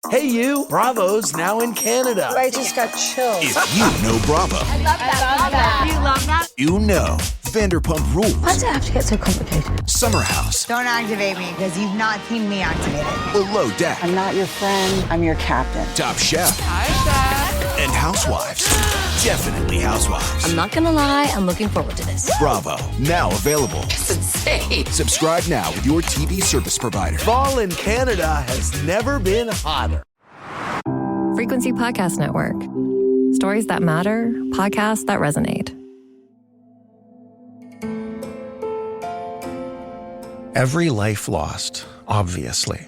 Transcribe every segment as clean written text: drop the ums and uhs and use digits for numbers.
Hey you, Bravo's now in Canada. I just got chills. If you know Bravo, I love that. You love that? you know Vanderpump Rules, Why does it have to get so complicated? Summer House, Don't activate me because you've not seen me activated. Below Deck, I'm not your friend, I'm your captain. Top Chef, Hi, Chef. and Housewives. Definitely Housewives. I'm not gonna lie, I'm looking forward to this. Bravo, now available. It's insane. Subscribe now with your TV service provider. Fall in Canada has never been hotter. Frequency Podcast Network. Stories that matter, podcasts that resonate. Every life lost, obviously,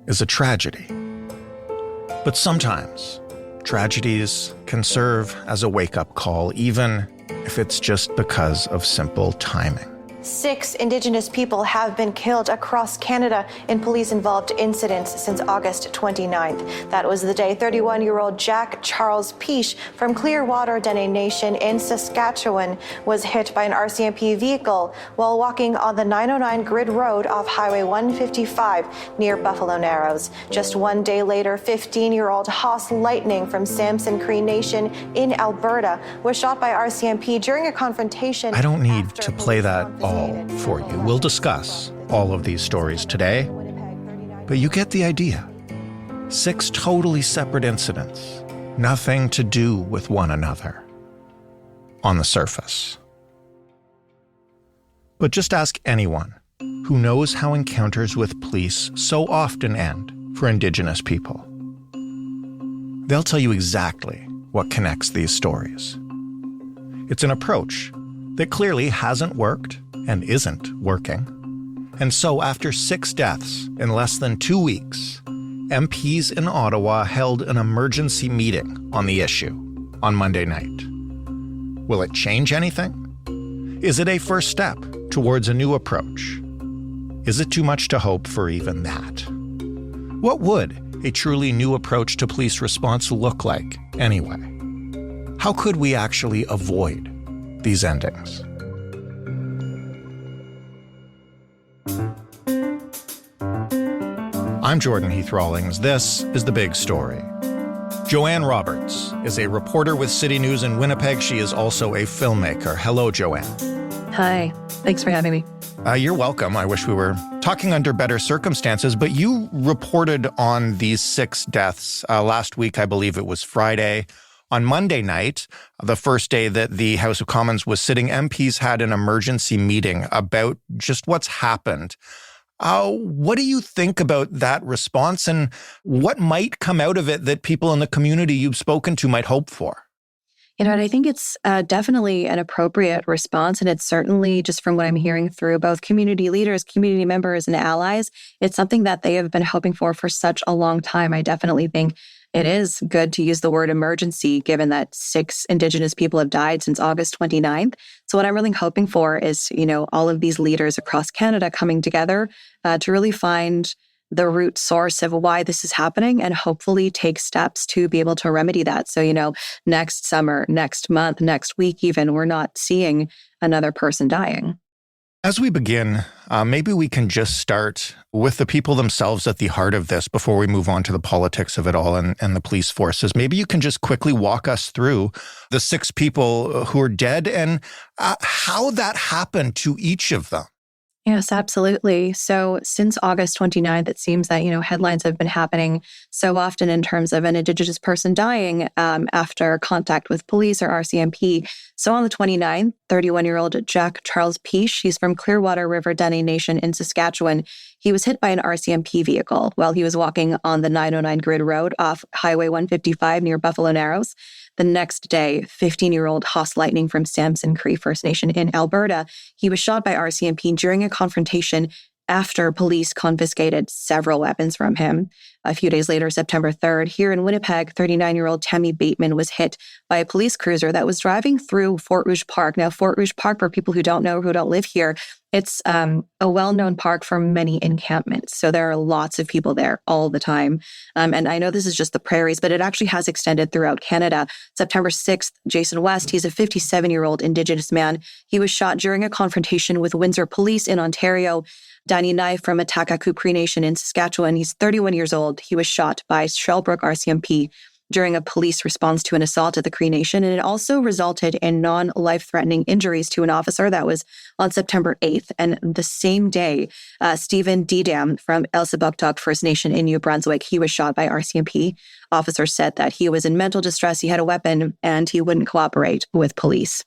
is a tragedy. But sometimes, tragedies can serve as a wake-up call, even if it's just because of simple timing. 6 Indigenous people have been killed across Canada in police-involved incidents since August 29th. That was the day 31-year-old Jack Charles Peache from Clearwater Dene Nation in Saskatchewan was hit by an RCMP vehicle while walking on the 909 Grid Road off Highway 155 near Buffalo Narrows. Just one day later, 15-year-old Haas Lightning from Samson Cree Nation in Alberta was shot by RCMP during a confrontation. I don't need to play that all for you. We'll discuss all of these stories today, but you get the idea. 6 totally separate incidents, nothing to do with one another on the surface. But just ask anyone who knows how encounters with police so often end for Indigenous people. They'll tell you exactly what connects these stories. It's an approach that clearly hasn't worked and isn't working. And so after 6 deaths in less than 2 weeks, MPs in Ottawa held an emergency meeting on the issue on Monday night. Will it change anything? Is it a first step towards a new approach? Is it too much to hope for even that? What would a truly new approach to police response look like anyway? How could we actually avoid these endings? I'm Jordan Heath Rawlings. This is The Big Story. Joanne Roberts is a reporter with City News in Winnipeg. She is also a filmmaker. Hello, Joanne. Hi, thanks for having me. You're welcome. I wish we were talking under better circumstances, but you reported on these 6 deaths last week. I believe it was Friday. On Monday night, the first day that the House of Commons was sitting, MPs had an emergency meeting about just what's happened. What do you think about that response, and what might come out of it that people in the community you've spoken to might hope for? You know, and I think it's definitely an appropriate response. And it's certainly, just from what I'm hearing through both community leaders, community members, and allies, it's something that they have been hoping for such a long time. I definitely think it is good to use the word emergency, given that 6 Indigenous people have died since August 29th. So what I'm really hoping for is, all of these leaders across Canada coming together to really find the root source of why this is happening and hopefully take steps to be able to remedy that. So, next summer, next month, next week even, we're not seeing another person dying. As we begin, maybe we can just start with the people themselves at the heart of this before we move on to the politics of it all and the police forces. Maybe you can just quickly walk us through the 6 people who are dead and how that happened to each of them. Yes, absolutely. So since August 29th, it seems that, headlines have been happening so often in terms of an Indigenous person dying after contact with police or RCMP. So on the 29th, 31-year-old Jack Charles Peache, he's from Clearwater River Dene Nation in Saskatchewan. He was hit by an RCMP vehicle while he was walking on the 909 Grid Road off Highway 155 near Buffalo Narrows. The next day, 15-year-old Haas Lightning from Samson Cree First Nation in Alberta, he was shot by RCMP during a confrontation after police confiscated several weapons from him. A few days later, September 3rd, here in Winnipeg, 39-year-old Tammy Bateman was hit by a police cruiser that was driving through Fort Rouge Park. Now, Fort Rouge Park, for people who don't know, who don't live here, it's a well-known park for many encampments. So there are lots of people there all the time. And I know this is just the prairies, but it actually has extended throughout Canada. September 6th, Jason West, he's a 57-year-old Indigenous man. He was shot during a confrontation with Windsor police in Ontario. Danny Nye from Atakaku Cree Nation in Saskatchewan, he's 31 years old. killed. He was shot by Shellbrook RCMP during a police response to an assault at the Cree Nation. And it also resulted in non-life-threatening injuries to an officer. That was on September 8th. And the same day, Stephen Dedam from Elsipogtog First Nation in New Brunswick, he was shot by RCMP. Officers said that he was in mental distress, he had a weapon, and he wouldn't cooperate with police.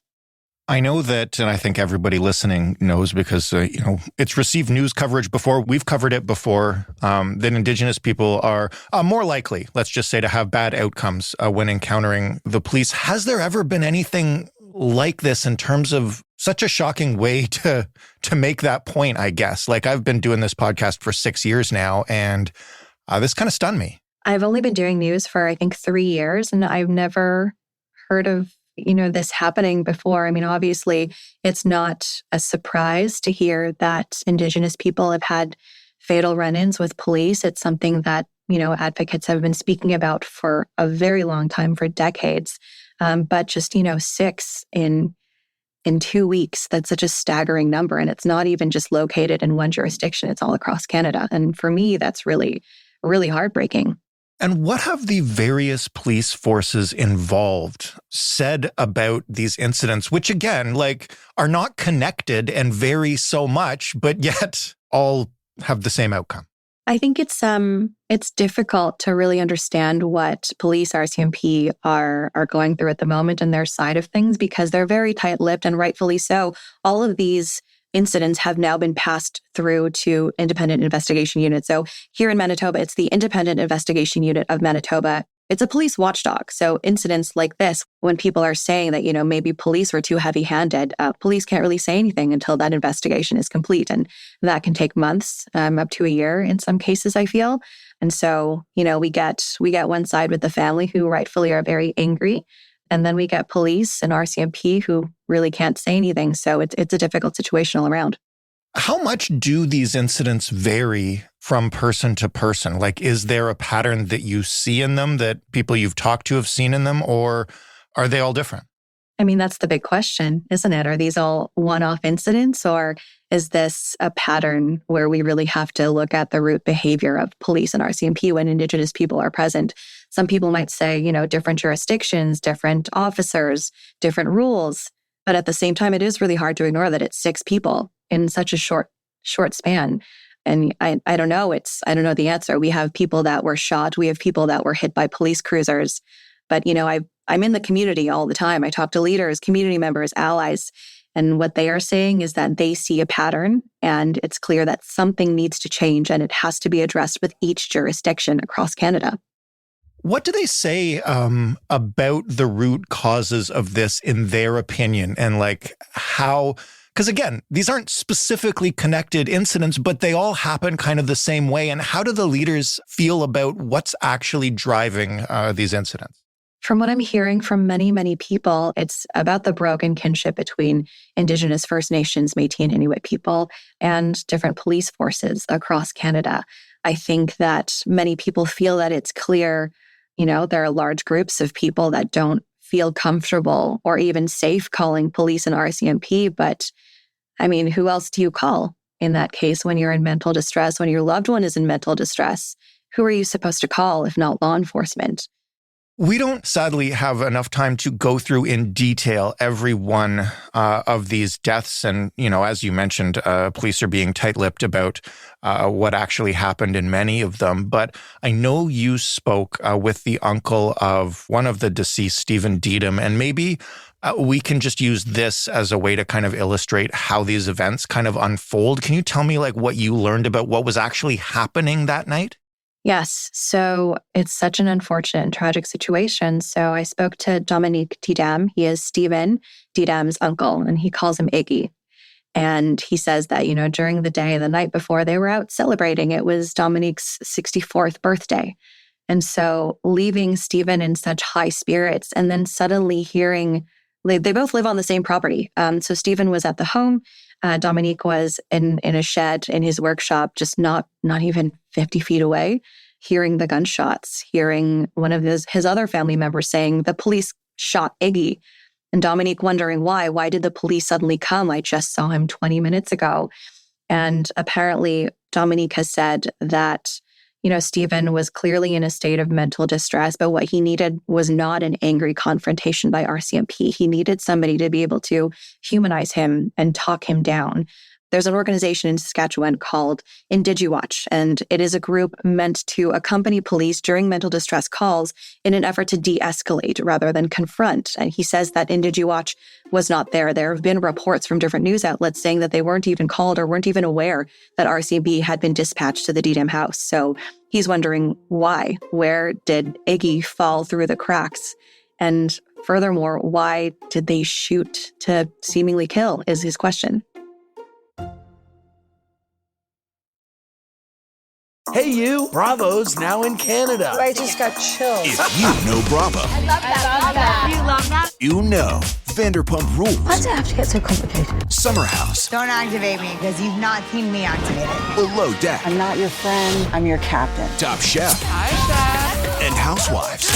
I know that, and I think everybody listening knows because, it's received news coverage before. We've covered it before, that Indigenous people are more likely, let's just say, to have bad outcomes when encountering the police. Has there ever been anything like this in terms of such a shocking way to make that point, I guess? Like, I've been doing this podcast for 6 years now, and this kind of stunned me. I've only been doing news for, I think, 3 years, and I've never heard of this happening before. I mean, obviously, it's not a surprise to hear that Indigenous people have had fatal run-ins with police. It's something that, advocates have been speaking about for a very long time, for decades. But just, 6 in 2 weeks, that's such a staggering number. And it's not even just located in one jurisdiction, it's all across Canada. And for me, that's really, really heartbreaking. And what have the various police forces involved said about these incidents, which again, are not connected and vary so much, but yet all have the same outcome? I think it's difficult to really understand what police RCMP are going through at the moment and their side of things, because they're very tight-lipped, and rightfully so. All of these incidents have now been passed through to independent investigation units. So here in Manitoba, it's the Independent Investigation Unit of Manitoba. It's a police watchdog. So incidents like this, when people are saying that, maybe police were too heavy-handed, police can't really say anything until that investigation is complete. And that can take months, up to a year in some cases, I feel. And so, we get one side with the family who rightfully are very angry. And then we get police and RCMP who really can't say anything. So it's a difficult situation all around. How much do these incidents vary from person to person? Is there a pattern that you see in them that people you've talked to have seen in them, or are they all different? I mean, that's the big question, isn't it? Are these all one-off incidents, or is this a pattern where we really have to look at the root behavior of police and RCMP when Indigenous people are present? Some people might say, different jurisdictions, different officers, different rules. But at the same time, it is really hard to ignore that it's 6 people in such a short span. And I don't know. I don't know the answer. We have people that were shot. We have people that were hit by police cruisers. But, I'm in the community all the time. I talk to leaders, community members, allies. And what they are saying is that they see a pattern, and it's clear that something needs to change, and it has to be addressed with each jurisdiction across Canada. What do they say about the root causes of this in their opinion, and how? Because again, these aren't specifically connected incidents, but they all happen kind of the same way. And how do the leaders feel about what's actually driving these incidents? From what I'm hearing from many, many people, it's about the broken kinship between Indigenous, First Nations, Métis, and Inuit people and different police forces across Canada. I think that many people feel that it's clear, there are large groups of people that don't feel comfortable or even safe calling police and RCMP. But I mean, who else do you call in that case when you're in mental distress, when your loved one is in mental distress? Who are you supposed to call if not law enforcement? We don't sadly have enough time to go through in detail every one of these deaths. And, as you mentioned, police are being tight-lipped about what actually happened in many of them. But I know you spoke with the uncle of one of the deceased, Stephen Dedam, and maybe we can just use this as a way to kind of illustrate how these events kind of unfold. Can you tell me what you learned about what was actually happening that night? Yes. So it's such an unfortunate and tragic situation. So I spoke to Dominique Dedam. He is Stephen Dedam's uncle, and he calls him Iggy. And he says that, during the day, the night before, they were out celebrating. It was Dominique's 64th birthday. And so leaving Stephen in such high spirits and then suddenly hearing, they both live on the same property. So Stephen was at the home. Dominique was in a shed in his workshop, just not even 50 feet away, hearing the gunshots, hearing one of his other family members saying, the police shot Iggy. And Dominique wondering why. Why did the police suddenly come? I just saw him 20 minutes ago. And apparently Dominique has said that, Stephen was clearly in a state of mental distress, but what he needed was not an angry confrontation by RCMP. He needed somebody to be able to humanize him and talk him down. There's an organization in Saskatchewan called Indigenous, and it is a group meant to accompany police during mental distress calls in an effort to de-escalate rather than confront. And he says that Indigenous was not there. There have been reports from different news outlets saying that they weren't even called or weren't even aware that RCMP had been dispatched to the DDM house. So he's wondering why. Where did Iggy fall through the cracks? And furthermore, why did they shoot to seemingly kill is his question. Hey, you! Bravo's now in Canada. I just got chills. If you know Bravo, I love that. You love that? you know Vanderpump Rules, Why does it have to get so complicated? Summer House, Don't activate me because you've not seen me activated. Below Deck, I'm not your friend, I'm your captain. Top Chef, Hi, Chef. and Housewives.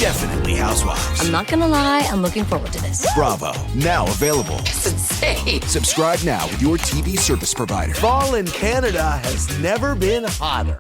Definitely Housewives. I'm not gonna lie, I'm looking forward to this. Bravo, now available. It's insane. Subscribe now with your TV service provider. Fall in Canada has never been hotter.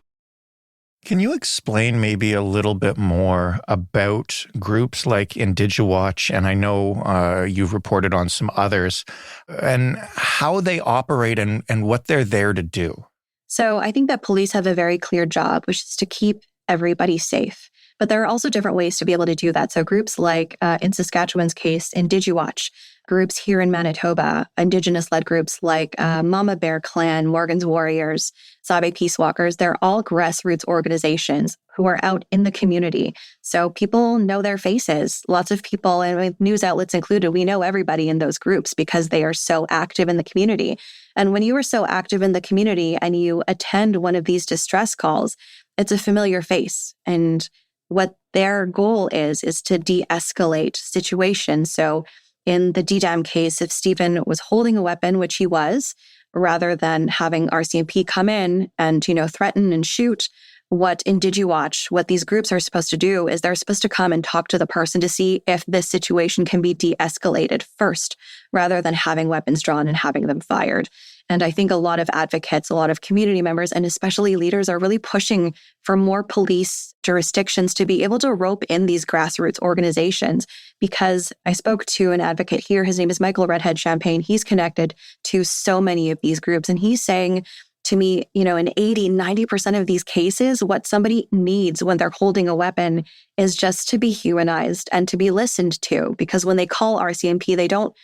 Can you explain maybe a little bit more about groups like Indigenous, and I know you've reported on some others, and how they operate and what they're there to do? So I think that police have a very clear job, which is to keep everybody safe. But there are also different ways to be able to do that. So groups like, in Saskatchewan's case, Indigenous, groups here in Manitoba, Indigenous-led groups like Mama Bear Clan, Morgan's Warriors, Sabe Peace Walkers, they're all grassroots organizations who are out in the community. So people know their faces. Lots of people, and news outlets included, we know everybody in those groups because they are so active in the community. And when you are so active in the community and you attend one of these distress calls, it's a familiar face. And what their goal is to de-escalate situations. So in the DDAM case, if Stephen was holding a weapon, which he was, rather than having RCMP come in and, threaten and shoot, what these groups are supposed to do is they're supposed to come and talk to the person to see if this situation can be de-escalated first, rather than having weapons drawn and having them fired. And I think a lot of advocates, a lot of community members, and especially leaders are really pushing for more police jurisdictions to be able to rope in these grassroots organizations. Because I spoke to an advocate here, his name is Michael Redhead Champagne. He's connected to so many of these groups. And he's saying to me, in 80-90% of these cases, what somebody needs when they're holding a weapon is just to be humanized and to be listened to. Because when they call RCMP, they don't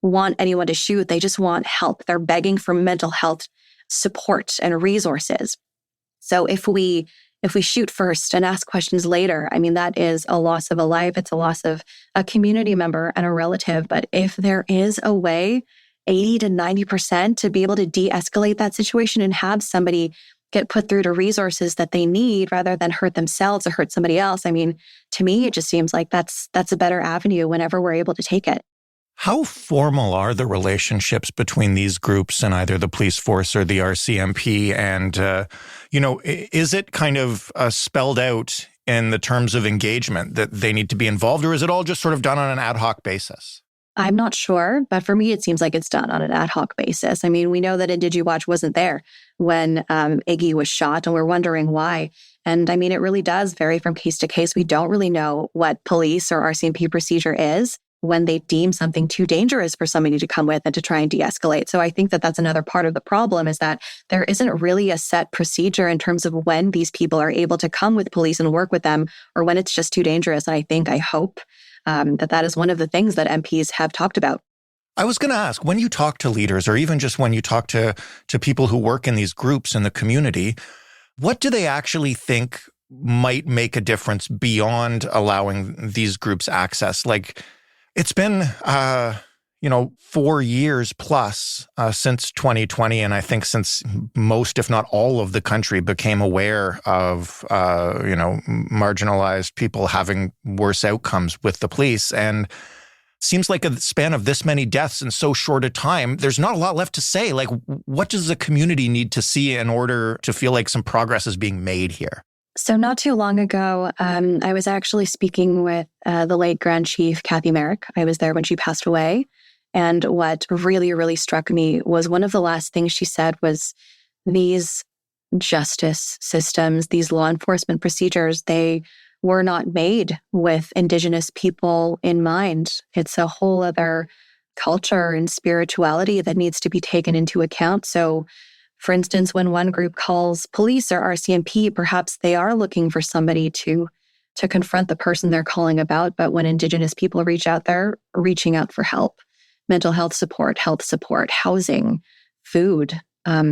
want anyone to shoot. They just want help. They're begging for mental health support and resources. So if we shoot first and ask questions later, that is a loss of a life. It's a loss of a community member and a relative. But if there is a way, 80-90% to be able to de-escalate that situation and have somebody get put through to resources that they need rather than hurt themselves or hurt somebody else, to me, it just seems like that's a better avenue whenever we're able to take it. How formal are the relationships between these groups and either the police force or the RCMP? And, is it kind of spelled out in the terms of engagement that they need to be involved, or is it all just sort of done on an ad hoc basis? I'm not sure, but for me, it seems like it's done on an ad hoc basis. We know that Indigenous wasn't there when Iggy was shot, and we're wondering why. And it really does vary from case to case. We don't really know what police or RCMP procedure is when they deem something too dangerous for somebody to come with and to try and de-escalate. So I think that that's another part of the problem, is that there isn't really a set procedure in terms of when these people are able to come with police and work with them, or when it's just too dangerous. And I hope that is one of the things that MPs have talked about. I was going to ask, when you talk to leaders, or even just when you talk to people who work in these groups in the community, what do they actually think might make a difference beyond allowing these groups access? It's been, 4 years plus since 2020, and I think since most, if not all of the country became aware of, marginalized people having worse outcomes with the police. And seems like a span of this many deaths in so short a time, there's not a lot left to say. What does the community need to see in order to feel like some progress is being made here? So not too long ago, I was actually speaking with the late Grand Chief Kathy Merrick. I was there when she passed away. And what really, really struck me was one of the last things she said was, these justice systems, these law enforcement procedures, they were not made with Indigenous people in mind. It's a whole other culture and spirituality that needs to be taken into account. So, for instance, when one group calls police or RCMP, perhaps they are looking for somebody to confront the person they're calling about. But when Indigenous people reach out, they're reaching out for help, mental health support, housing, food.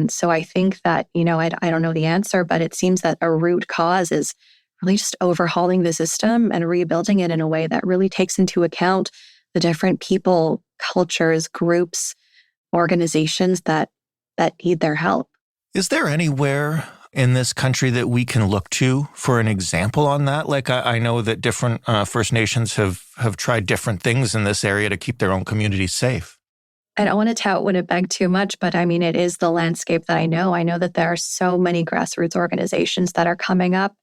So I think that, I don't know the answer, but it seems that a root cause is really just overhauling the system and rebuilding it in a way that really takes into account the different people, cultures, groups, organizations that need their help. Is there anywhere in this country that we can look to for an example on that? Like, I know that different First Nations have tried different things in this area to keep their own communities safe. I don't want to tout Winnipeg too much, but I mean, it is the landscape that I know. I know that there are so many grassroots organizations that are coming up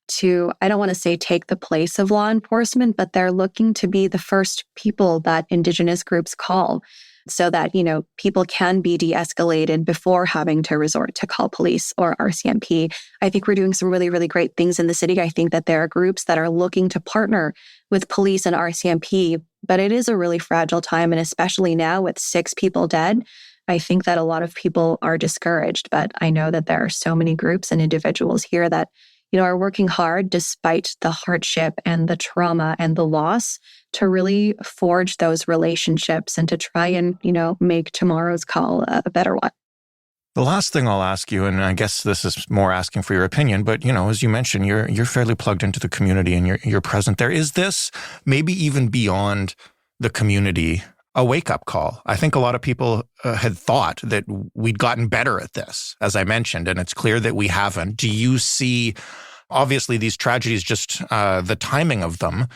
to, I don't want to say take the place of law enforcement, but they're looking to be the first people that Indigenous groups call so that, people can be de-escalated before having to resort to call police or RCMP. I think we're doing some really, really great things in the city. I think that there are groups that are looking to partner with police and RCMP, but it is a really fragile time. And especially now with 6 people dead, I think that a lot of people are discouraged. But I know that there are so many groups and individuals here that are working hard despite the hardship and the trauma and the loss to really forge those relationships and to try and, make tomorrow's call a better one. The last thing I'll ask you, and I guess this is more asking for your opinion, but, as you mentioned, you're fairly plugged into the community and you're present there. Is this maybe even beyond the community a wake-up call? I think a lot of people had thought that we'd gotten better at this, as I mentioned, and it's clear that we haven't. Do you see, obviously, these tragedies, just the timing of them,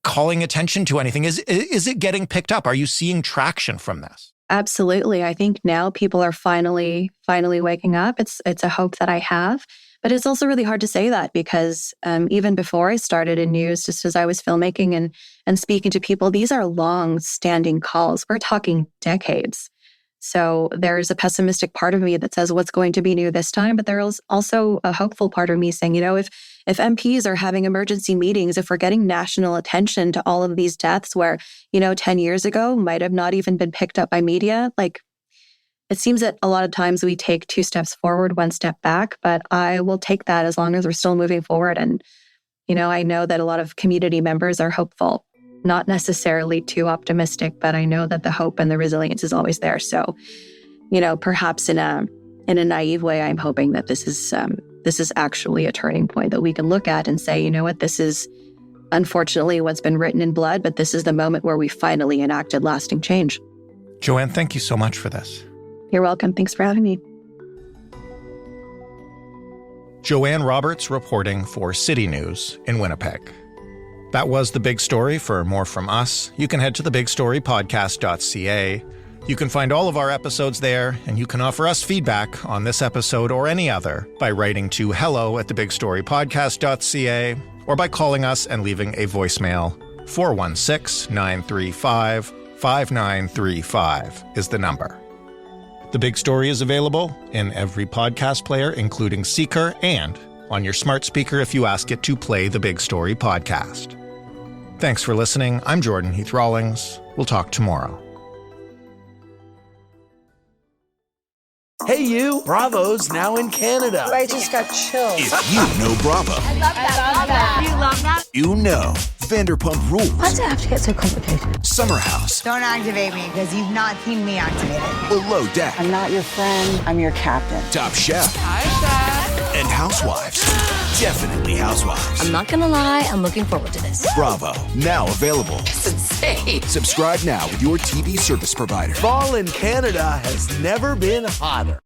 calling attention to anything? Is it getting picked up? Are you seeing traction from this? Absolutely. I think now people are finally waking up. It's a hope that I have. But it's also really hard to say that because even before I started in news, just as I was filmmaking and speaking to people, these are long-standing calls. We're talking decades. So there's a pessimistic part of me that says what's going to be new this time, but there's also a hopeful part of me saying, if MPs are having emergency meetings, if we're getting national attention to all of these deaths where, 10 years ago might have not even been picked up by media, it seems that a lot of times we take 2 steps forward, 1 step back, but I will take that as long as we're still moving forward. And, I know that a lot of community members are hopeful, not necessarily too optimistic, but I know that the hope and the resilience is always there. So, perhaps in a naive way, I'm hoping that this is actually a turning point that we can look at and say, this is unfortunately what's been written in blood, but this is the moment where we finally enacted lasting change. Joanne, thank you so much for this. You're welcome. Thanks for having me. Joanne Roberts reporting for City News in Winnipeg. That was The Big Story. For more from us, you can head to thebigstorypodcast.ca. You can find all of our episodes there, and you can offer us feedback on this episode or any other by writing to hello@thebigstorypodcast.ca or by calling us and leaving a voicemail. 416-935-5935 is the number. The Big Story is available in every podcast player, including Seeker, and on your smart speaker if you ask it to play The Big Story podcast. Thanks for listening. I'm Jordan Heath Rawlings. We'll talk tomorrow. Hey you, Bravo's now in Canada. I just got chills. If you know Bravo, I love that. You love that? you know Vanderpump Rules, Why does it have to get so complicated? Summer House, Don't activate me because you've not seen me activated. Below Deck, I'm not your friend, I'm your captain. Top Chef, Hi, Chef. and Housewives. Definitely Housewives. I'm not gonna lie, I'm looking forward to this. Bravo, now available. It's insane. Subscribe now with your TV service provider. Fall in Canada has never been hotter.